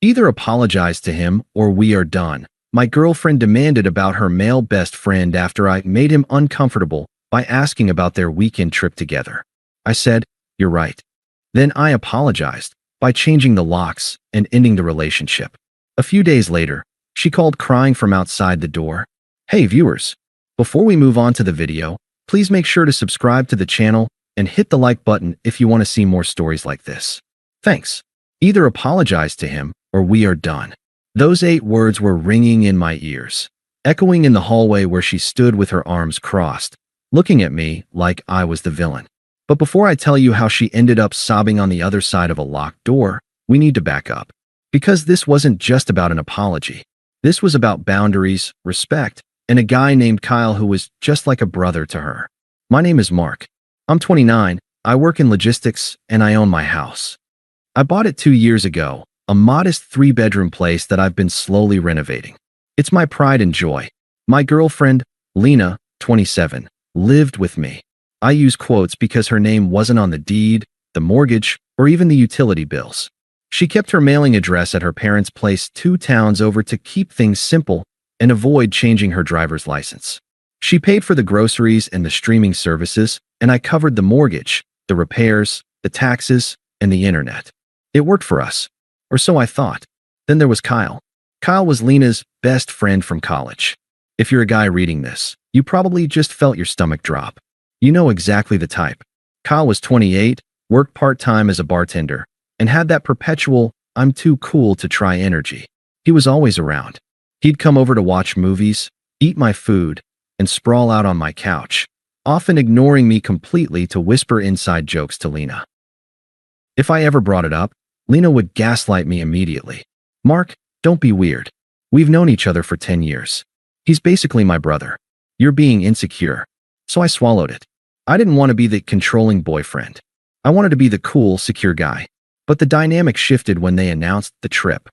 Either apologize to him or we are done. My girlfriend demanded about her male best friend after I made him uncomfortable by asking about their weekend trip together. I said, "You're right." Then I apologized by changing the locks and ending the relationship. A few days later, she called crying from outside the door. Hey viewers, before we move on to the video, please make sure to subscribe to the channel and hit the like button if you want to see more stories like this. Thanks. Either apologize to him or we are done. Those 8 words were ringing in my ears, echoing in the hallway where she stood with her arms crossed, looking at me like I was the villain. But before I tell you how she ended up sobbing on the other side of a locked door, we need to back up. Because this wasn't just about an apology. This was about boundaries, respect, and a guy named Kyle who was just like a brother to her. My name is Mark. I'm 29, I work in logistics, and I own my house. I bought it 2 years ago, a modest 3-bedroom place that I've been slowly renovating. It's my pride and joy. My girlfriend, Lena, 27, lived with me. I use quotes because her name wasn't on the deed, the mortgage, or even the utility bills. She kept her mailing address at her parents' place 2 towns over to keep things simple and avoid changing her driver's license. She paid for the groceries and the streaming services, and I covered the mortgage, the repairs, the taxes, and the internet. It worked for us, or so I thought. Then there was Kyle. Kyle was Lena's best friend from college. If you're a guy reading this, you probably just felt your stomach drop. You know exactly the type. Kyle was 28, worked part-time as a bartender, and had that perpetual, "I'm too cool to try" energy. He was always around. He'd come over to watch movies, eat my food, and sprawl out on my couch, often ignoring me completely to whisper inside jokes to Lena. If I ever brought it up, Lena would gaslight me immediately. "Mark, don't be weird. We've known each other for 10 years. He's basically my brother. You're being insecure." So I swallowed it. I didn't want to be the controlling boyfriend. I wanted to be the cool, secure guy. But the dynamic shifted when they announced the trip.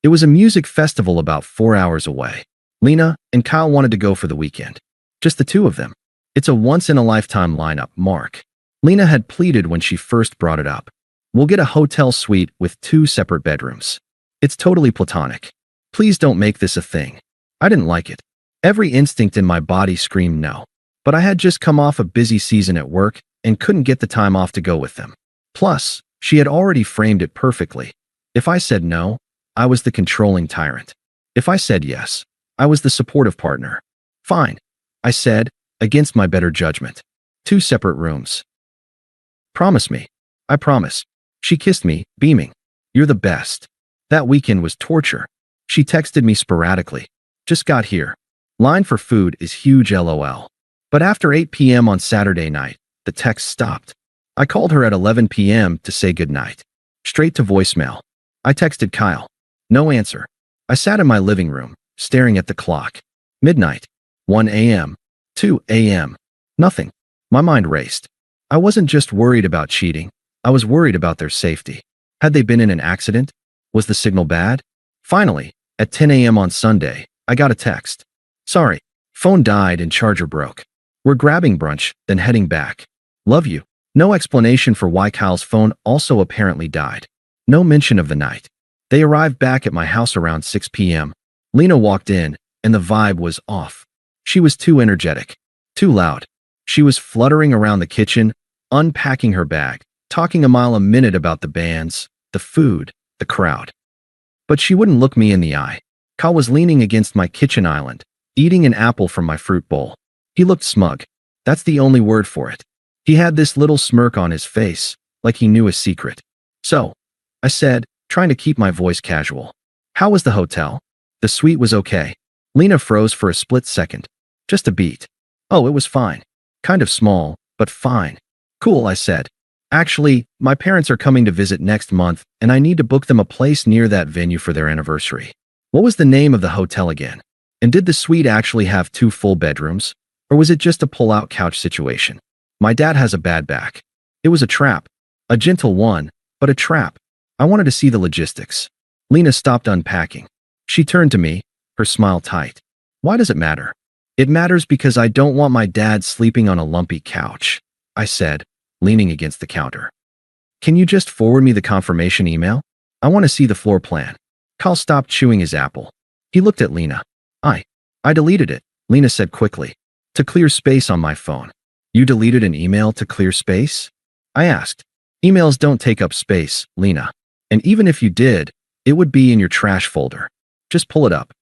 It was a music festival about 4 hours away. Lena and Kyle wanted to go for the weekend. Just the 2 of them. It's a once-in-a-lifetime lineup, Mark. Lena had pleaded when she first brought it up. We'll get a hotel suite with 2 separate bedrooms. It's totally platonic. Please don't make this a thing. I didn't like it. Every instinct in my body screamed no. But I had just come off a busy season at work and couldn't get the time off to go with them. Plus, she had already framed it perfectly. If I said no, I was the controlling tyrant. If I said yes, I was the supportive partner. Fine, I said, against my better judgment. 2 separate rooms. Promise me. I promise. She kissed me, beaming. You're the best. That weekend was torture. She texted me sporadically. Just got here. Line for food is huge, LOL. But after 8 p.m. on Saturday night, the text stopped. I called her at 11 p.m. to say goodnight. Straight to voicemail. I texted Kyle. No answer. I sat in my living room, staring at the clock. Midnight. 1 a.m. 2 a.m. Nothing. My mind raced. I wasn't just worried about cheating. I was worried about their safety. Had they been in an accident? Was the signal bad? Finally, at 10 a.m. on Sunday, I got a text. Sorry. Phone died and charger broke. We're grabbing brunch, then heading back. Love you. No explanation for why Kyle's phone also apparently died. No mention of the night. They arrived back at my house around 6 p.m. Lena walked in, and the vibe was off. She was too energetic. Too loud. She was fluttering around the kitchen, unpacking her bag, talking a mile a minute about the bands, the food, the crowd. But she wouldn't look me in the eye. Kyle was leaning against my kitchen island, eating an apple from my fruit bowl. He looked smug. That's the only word for it. He had this little smirk on his face, like he knew a secret. So, I said, trying to keep my voice casual. How was the hotel? The suite was okay. Lena froze for a split second. Just a beat. Oh, it was fine. Kind of small, but fine. Cool, I said. Actually, my parents are coming to visit next month, and I need to book them a place near that venue for their anniversary. What was the name of the hotel again? And did the suite actually have 2 full bedrooms? Or was it just a pull-out couch situation? My dad has a bad back. It was a trap. A gentle one, but a trap. I wanted to see the logistics. Lena stopped unpacking. She turned to me, her smile tight. Why does it matter? It matters because I don't want my dad sleeping on a lumpy couch, I said, leaning against the counter. Can you just forward me the confirmation email? I want to see the floor plan. Kyle stopped chewing his apple. He looked at Lena. I deleted it, Lena said quickly, to clear space on my phone. You deleted an email to clear space? I asked. Emails don't take up space, Lena. And even if you did, it would be in your trash folder. Just pull it up.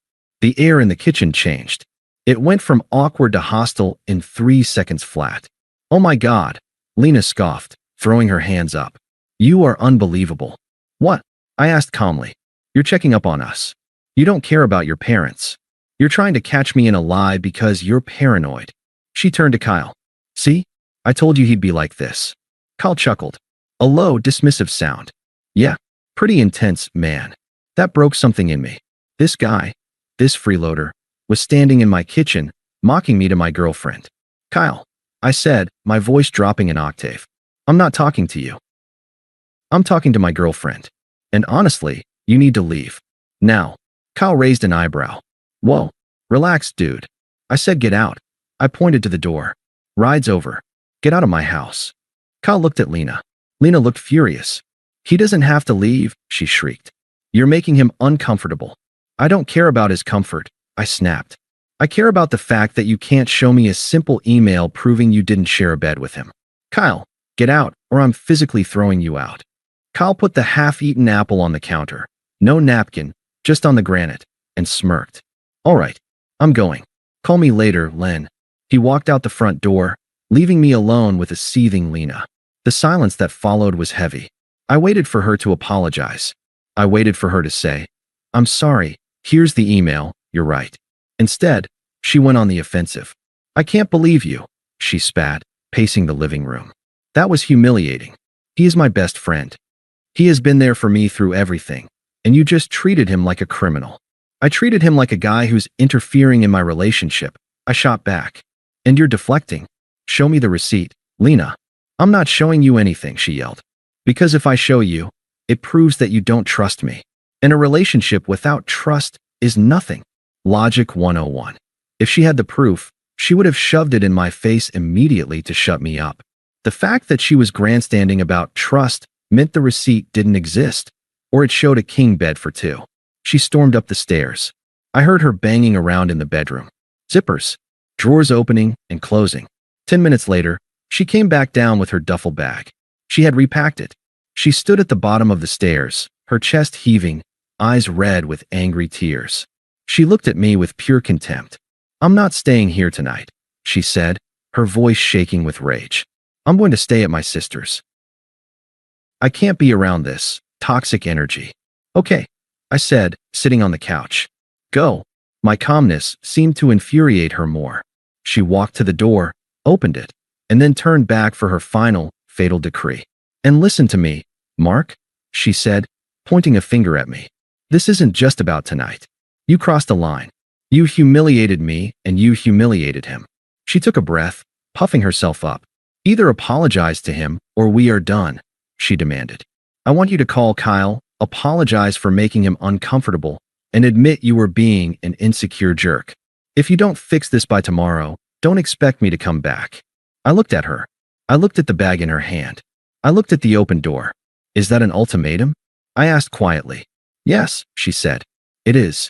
The air in the kitchen changed. It went from awkward to hostile in 3 seconds flat. Oh my God, Lena scoffed, throwing her hands up. You are unbelievable. What? I asked calmly. You're checking up on us. You don't care about your parents. You're trying to catch me in a lie because you're paranoid. She turned to Kyle. See? I told you he'd be like this. Kyle chuckled. A low, dismissive sound. Yeah, pretty intense, man. That broke something in me. This guy, this freeloader, was standing in my kitchen, mocking me to my girlfriend. Kyle, I said, my voice dropping an octave. I'm not talking to you. I'm talking to my girlfriend. And honestly, you need to leave. Now. Kyle raised an eyebrow. Whoa, relax, dude. I said get out. I pointed to the door. Ride's over. Get out of my house. Kyle looked at Lena. Lena looked furious. He doesn't have to leave, she shrieked. You're making him uncomfortable. I don't care about his comfort, I snapped. I care about the fact that you can't show me a simple email proving you didn't share a bed with him. Kyle, get out, or I'm physically throwing you out. Kyle put the half-eaten apple on the counter. No napkin, just on the granite, and smirked. All right, I'm going. Call me later, Len. He walked out the front door, leaving me alone with a seething Lena. The silence that followed was heavy. I waited for her to apologize. I waited for her to say, I'm sorry, here's the email, you're right. Instead, she went on the offensive. I can't believe you, she spat, pacing the living room. That was humiliating. He is my best friend. He has been there for me through everything, and you just treated him like a criminal. I treated him like a guy who's interfering in my relationship. I shot back. And you're deflecting. Show me the receipt, Lena. I'm not showing you anything, she yelled. Because if I show you, it proves that you don't trust me. And a relationship without trust is nothing. Logic 101. If she had the proof, she would have shoved it in my face immediately to shut me up. The fact that she was grandstanding about trust meant the receipt didn't exist, or it showed a king bed for two. She stormed up the stairs. I heard her banging around in the bedroom. Zippers, drawers opening and closing. 10 minutes later, she came back down with her duffel bag. She had repacked it. She stood at the bottom of the stairs, her chest heaving, eyes red with angry tears. She looked at me with pure contempt. I'm not staying here tonight, she said, her voice shaking with rage. I'm going to stay at my sister's. I can't be around this toxic energy. Okay, I said, sitting on the couch. Go. My calmness seemed to infuriate her more. She walked to the door, opened it, and then turned back for her final, fatal decree. And listen to me, Mark, she said, pointing a finger at me. This isn't just about tonight. You crossed a line. You humiliated me, and you humiliated him. She took a breath, puffing herself up. Either apologize to him, or we are done, she demanded. I want you to call Kyle, apologize for making him uncomfortable, and admit you were being an insecure jerk. If you don't fix this by tomorrow, don't expect me to come back. I looked at her. I looked at the bag in her hand. I looked at the open door. Is that an ultimatum? I asked quietly. Yes, she said. It is.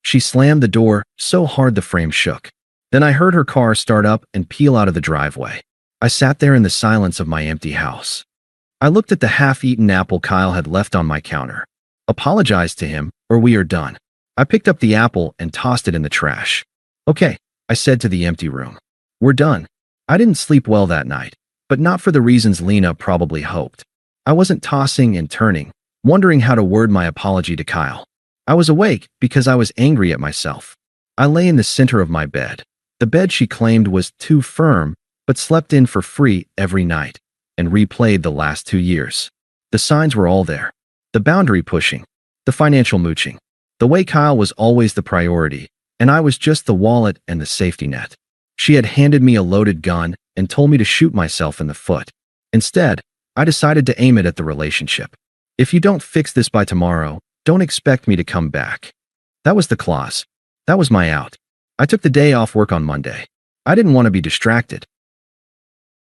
She slammed the door so hard the frame shook. Then I heard her car start up and peel out of the driveway. I sat there in the silence of my empty house. I looked at the half-eaten apple Kyle had left on my counter. Apologize to him, or we are done. I picked up the apple and tossed it in the trash. Okay, I said to the empty room. We're done. I didn't sleep well that night, but not for the reasons Lena probably hoped. I wasn't tossing and turning, wondering how to word my apology to Kyle. I was awake because I was angry at myself. I lay in the center of my bed. The bed she claimed was too firm, but slept in for free every night, and replayed the last 2 years. The signs were all there. The boundary pushing, the financial mooching. The way Kyle was always the priority, and I was just the wallet and the safety net. She had handed me a loaded gun and told me to shoot myself in the foot. Instead, I decided to aim it at the relationship. If you don't fix this by tomorrow, don't expect me to come back. That was the clause. That was my out. I took the day off work on Monday. I didn't want to be distracted.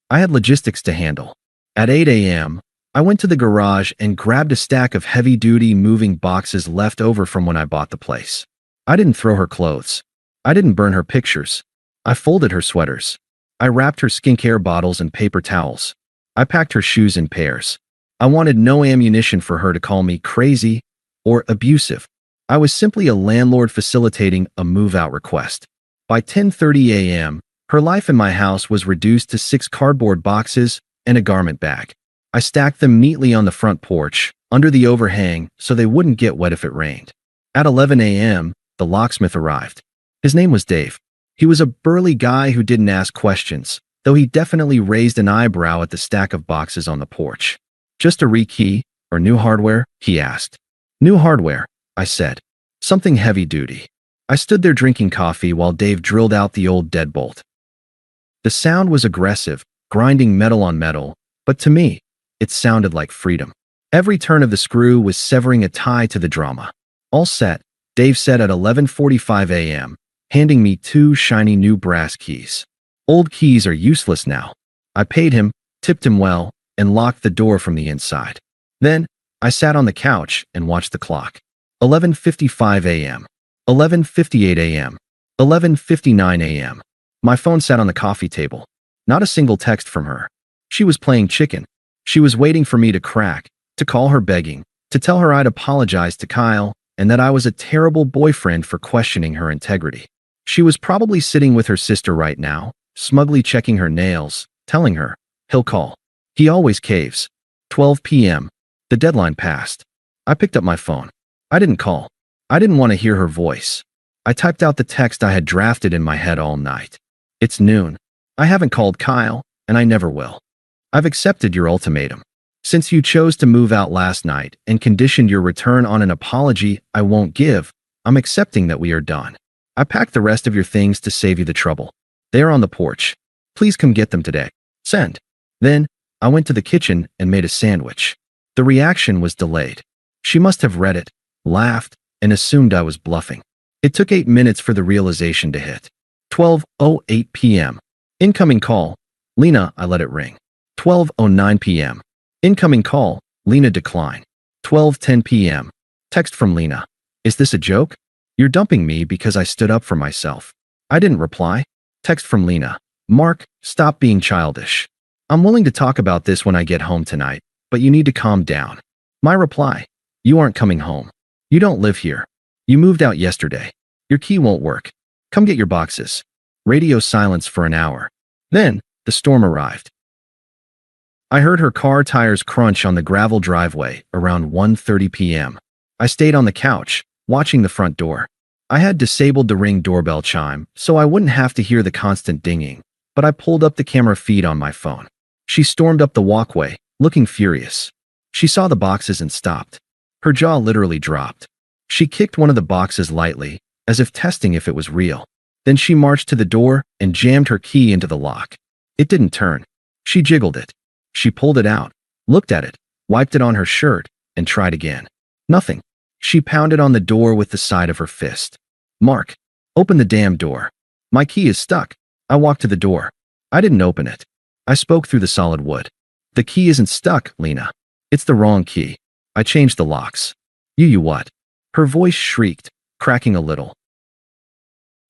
I had logistics to handle. At 8 a.m., I went to the garage and grabbed a stack of heavy-duty moving boxes left over from when I bought the place. I didn't throw her clothes. I didn't burn her pictures. I folded her sweaters. I wrapped her skincare bottles in paper towels. I packed her shoes in pairs. I wanted no ammunition for her to call me crazy or abusive. I was simply a landlord facilitating a move-out request. By 10:30 a.m., her life in my house was reduced to 6 cardboard boxes and a garment bag. I stacked them neatly on the front porch, under the overhang, so they wouldn't get wet if it rained. At 11 a.m., the locksmith arrived. His name was Dave. He was a burly guy who didn't ask questions, though he definitely raised an eyebrow at the stack of boxes on the porch. "Just a rekey, or new hardware?" he asked. "New hardware," I said. "Something heavy-duty." I stood there drinking coffee while Dave drilled out the old deadbolt. The sound was aggressive, grinding metal on metal, but to me, it sounded like freedom. Every turn of the screw was severing a tie to the drama. "All set," Dave said at 11:45 a.m., handing me 2 shiny new brass keys. "Old keys are useless now." I paid him, tipped him well, and locked the door from the inside. Then, I sat on the couch and watched the clock. 11:55 a.m. 11:58 a.m. 11:59 a.m. My phone sat on the coffee table. Not a single text from her. She was playing chicken. She was waiting for me to crack, to call her begging, to tell her I'd apologized to Kyle, and that I was a terrible boyfriend for questioning her integrity. She was probably sitting with her sister right now, smugly checking her nails, telling her, "He'll call. He always caves." 12 p.m. The deadline passed. I picked up my phone. I didn't call. I didn't want to hear her voice. I typed out the text I had drafted in my head all night. "It's noon. I haven't called Kyle, and I never will. I've accepted your ultimatum. Since you chose to move out last night and conditioned your return on an apology I won't give, I'm accepting that we are done. I packed the rest of your things to save you the trouble. They are on the porch. Please come get them today. Send." Then, I went to the kitchen and made a sandwich. The reaction was delayed. She must have read it, laughed, and assumed I was bluffing. It took 8 minutes for the realization to hit. 12:08 p.m. Incoming call. "Lena," I let it ring. 12:09 p.m. Incoming call. "Lena, decline." 12:10 p.m. Text from Lena. "Is this a joke? You're dumping me because I stood up for myself." I didn't reply. Text from Lena. "Mark, stop being childish. I'm willing to talk about this when I get home tonight, but you need to calm down." My reply. "You aren't coming home. You don't live here. You moved out yesterday. Your key won't work. Come get your boxes." Radio silence for an hour. Then, the storm arrived. I heard her car tires crunch on the gravel driveway around 1:30 p.m. I stayed on the couch, watching the front door. I had disabled the Ring doorbell chime, so I wouldn't have to hear the constant dinging, but I pulled up the camera feed on my phone. She stormed up the walkway, looking furious. She saw the boxes and stopped. Her jaw literally dropped. She kicked one of the boxes lightly, as if testing if it was real. Then she marched to the door and jammed her key into the lock. It didn't turn. She jiggled it. She pulled it out, looked at it, wiped it on her shirt, and tried again. Nothing. She pounded on the door with the side of her fist. "Mark, open the damn door. My key is stuck." I walked to the door. I didn't open it. I spoke through the solid wood. "The key isn't stuck, Lena. It's the wrong key. I changed the locks." You what?" Her voice shrieked, cracking a little.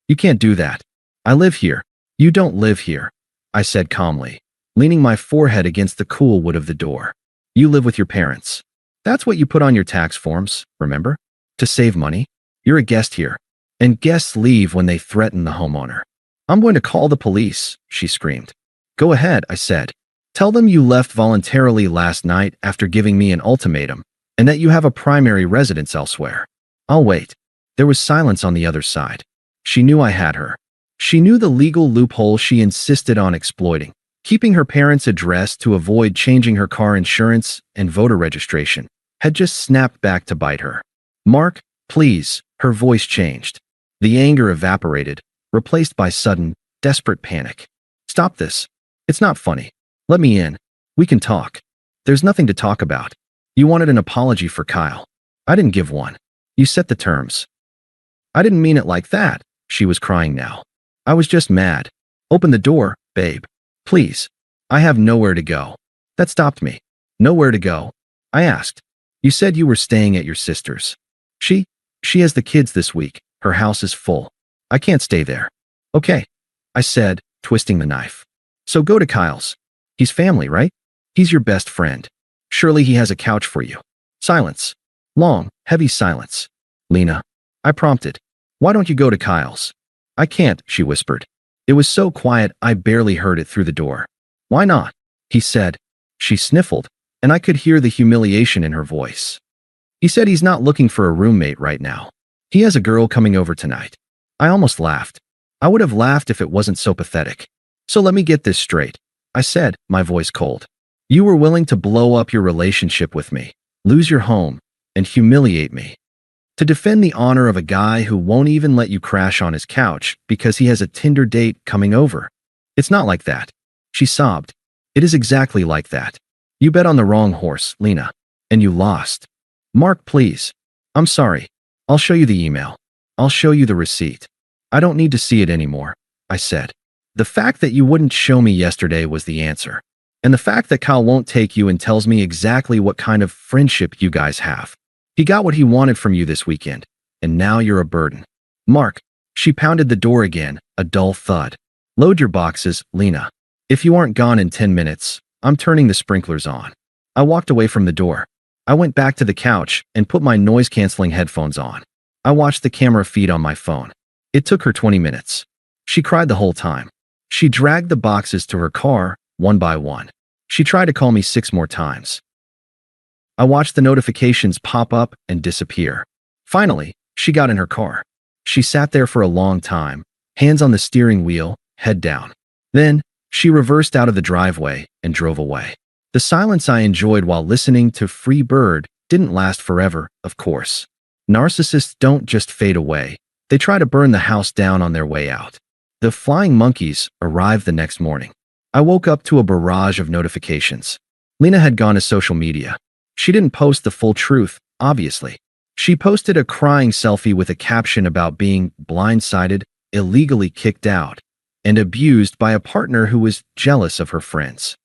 "You can't do that. I live here." "You don't live here," I said calmly, leaning my forehead against the cool wood of the door. "You live with your parents. That's what you put on your tax forms, remember? To save money. You're a guest here, and guests leave when they threaten the homeowner." "I'm going to call the police," she screamed. "Go ahead," I said. "Tell them you left voluntarily last night after giving me an ultimatum, and that you have a primary residence elsewhere. I'll wait." There was silence on the other side. She knew I had her. She knew the legal loophole she insisted on exploiting, keeping her parents' address to avoid changing her car insurance and voter registration, had just snapped back to bite her. "Mark, please," her voice changed. The anger evaporated, replaced by sudden, desperate panic. "Stop this. It's not funny. Let me in. We can talk." "There's nothing to talk about. You wanted an apology for Kyle. I didn't give one. You set the terms." "I didn't mean it like that," she was crying now. "I was just mad. Open the door, babe. Please. I have nowhere to go." That stopped me. Nowhere to go. I asked. You said you were staying at your sister's. She, she has the kids this week. Her house is full. I can't stay there. Okay, I said, twisting the knife. So go to Kyle's. He's family, right? He's your best friend. Surely he has a couch for you. Silence. Long, heavy silence. Lena. I prompted. Why don't you go to Kyle's? I can't, she whispered. It was so quiet I barely heard it through the door. Why not? He said. She sniffled, and I could hear the humiliation in her voice. He said he's not looking for a roommate right now. He has a girl coming over tonight. I almost laughed. I would have laughed if it wasn't so pathetic. So let me get this straight, I said, my voice cold. You were willing to blow up your relationship with me, lose your home, and humiliate me. To defend the honor of a guy who won't even let you crash on his couch because he has a Tinder date coming over. It's not like that. She sobbed. It is exactly like that. You bet on the wrong horse, Lena, and you lost. Mark, please. I'm sorry. I'll show you the email. I'll show you the receipt. I don't need to see it anymore, I said. The fact that you wouldn't show me yesterday was the answer. And the fact that Kyle won't take you and tells me exactly what kind of friendship you guys have. He got what he wanted from you this weekend, and now you're a burden. Mark, she pounded the door again, a dull thud. Load your boxes, Lena. If you aren't gone in 10 minutes, I'm turning the sprinklers on. I walked away from the door. I went back to the couch and put my noise-canceling headphones on. I watched the camera feed on my phone. It took her 20 minutes. She cried the whole time. She dragged the boxes to her car, one by one. She tried to call me 6 more times. I watched the notifications pop up and disappear. Finally, she got in her car. She sat there for a long time, hands on the steering wheel, head down. Then, she reversed out of the driveway and drove away. The silence I enjoyed while listening to Free Bird didn't last forever, of course. Narcissists don't just fade away. They try to burn the house down on their way out. The flying monkeys arrived the next morning. I woke up to a barrage of notifications. Lena had gone to social media. She didn't post the full truth, obviously. She posted a crying selfie with a caption about being blindsided, illegally kicked out, and abused by a partner who was jealous of her friends.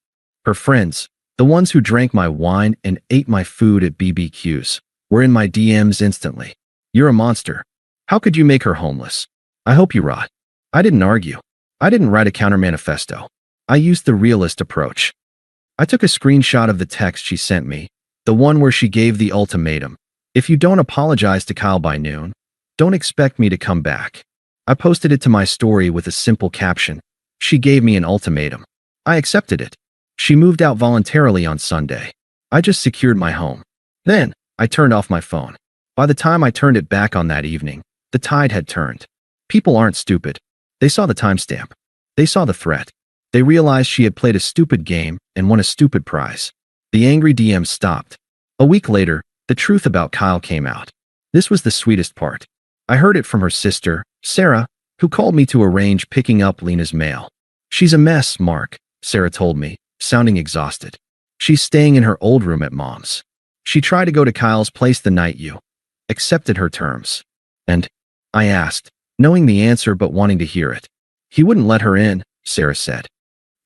Her friends, the ones who drank my wine and ate my food at BBQs, were in my DMs instantly. You're a monster. How could you make her homeless? I hope you rot. I didn't argue. I didn't write a counter manifesto. I used the realist approach. I took a screenshot of the text she sent me, the one where she gave the ultimatum. If you don't apologize to Kyle by noon, don't expect me to come back. I posted it to my story with a simple caption. She gave me an ultimatum. I accepted it. She moved out voluntarily on Sunday. I just secured my home. Then, I turned off my phone. By the time I turned it back on that evening, the tide had turned. People aren't stupid. They saw the timestamp. They saw the threat. They realized she had played a stupid game and won a stupid prize. The angry DM stopped. A week later, the truth about Kyle came out. This was the sweetest part. I heard it from her sister, Sarah, who called me to arrange picking up Lena's mail. She's a mess, Mark, Sarah told me, sounding exhausted. She's staying in her old room at Mom's. She tried to go to Kyle's place the night you accepted her terms. And I asked, knowing the answer but wanting to hear it. He wouldn't let her in, Sarah said.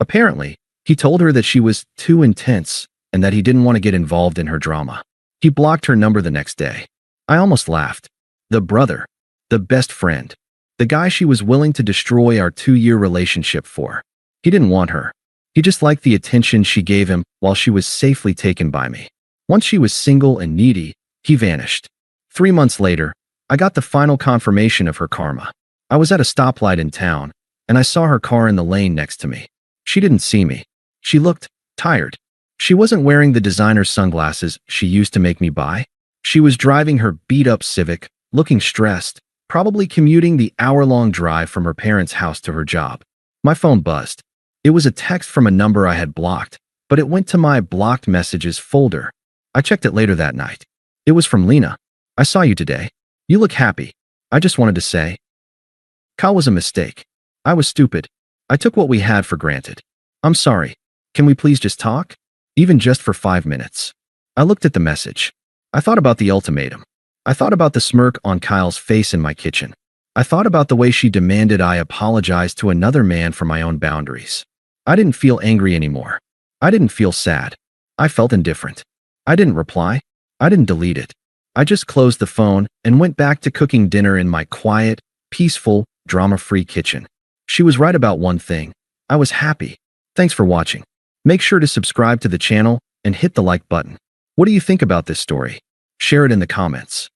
Apparently, he told her that she was too intense and that he didn't want to get involved in her drama. He blocked her number the next day. I almost laughed. The brother, the best friend, the guy she was willing to destroy our 2-year relationship for. He didn't want her. He just liked the attention she gave him while she was safely taken by me. Once she was single and needy, he vanished. 3 months later, I got the final confirmation of her karma. I was at a stoplight in town, and I saw her car in the lane next to me. She didn't see me. She looked tired. She wasn't wearing the designer sunglasses she used to make me buy. She was driving her beat-up Civic, looking stressed, probably commuting the hour-long drive from her parents' house to her job. My phone buzzed. It was a text from a number I had blocked, but it went to my blocked messages folder. I checked it later that night. It was from Lena. I saw you today. You look happy. I just wanted to say. Kyle was a mistake. I was stupid. I took what we had for granted. I'm sorry. Can we please just talk? Even just for 5 minutes. I looked at the message. I thought about the ultimatum. I thought about the smirk on Kyle's face in my kitchen. I thought about the way she demanded I apologize to another man for my own boundaries. I didn't feel angry anymore. I didn't feel sad. I felt indifferent. I didn't reply. I didn't delete it. I just closed the phone and went back to cooking dinner in my quiet, peaceful, drama-free kitchen. She was right about one thing. I was happy. Thanks for watching. Make sure to subscribe to the channel and hit the like button. What do you think about this story? Share it in the comments.